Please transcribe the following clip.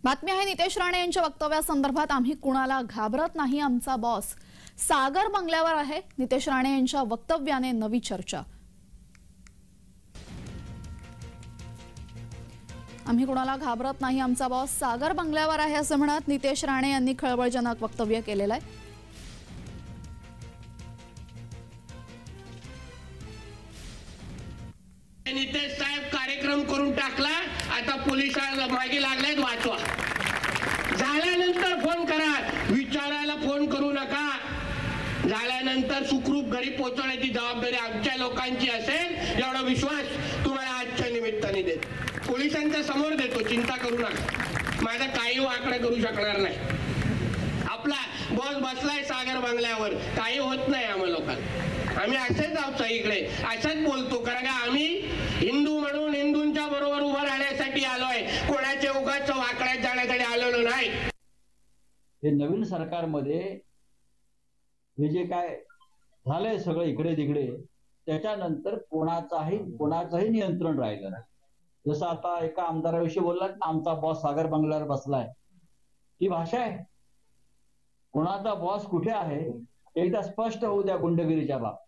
बातमी आहे नितेश राणे यांच्या वक्तव्यासंदर्भात आम्ही कुणाला घाबरत नाही, आमचा बॉस सागर बंगल्यावर आहे. नितेश राणे यांच्या वक्तव्याने नवी चर्चा. आम्ही कुणाला घाबरत नाही, आमचा बॉस सागर बंगल्यावर आहे असं म्हणत नितेश राणे यांनी खळबळजनक वक्तव्य केलेलं आहे. नितेश साहेब कार्यक्रम करून टाकला, आता पोलिसांना मागे लागलेत वाचवा. झाल्यानंतर फोन करा, विचारायला फोन करू नका. झाल्यानंतर सुखरूप घरी पोहोचवण्याची जबाबदारी आमच्या लोकांची असेल, एवढा विश्वास तुम्हाला आजच्या निमित्ताने देतो. पोलिसांच्या समोर देतो, चिंता करू नका. माझा काही वाकडं करू शकणार नाही. आपला बॉस बसलाय सागर बंगल्यावर, काही होत नाही आम्हा लोकांना. आम्ही असेच आहोत इकडे, असंच बोलतो, कारण का आम्ही हिंदू म्हणून हिंदूंच्या बरोबर उभं राहण्यासाठी आलोय, कोणाच्या उगाच वाकड्यात जाण्यासाठी आलेलो नाही. हे नवीन सरकारमध्ये हे जे काय झालंय सगळं इकडे तिकडे, त्याच्यानंतर कोणाचंही नियंत्रण राहिलं नाही. जसं आता एका आमदाराविषयी बोललात ना, आमचा बॉस सागर बंगल्यावर बसलाय, ही भाषा आहे. कोणाचा बॉस कुठे आहे एकदा स्पष्ट होऊ द्या गुंडगिरीच्या बाबतीत.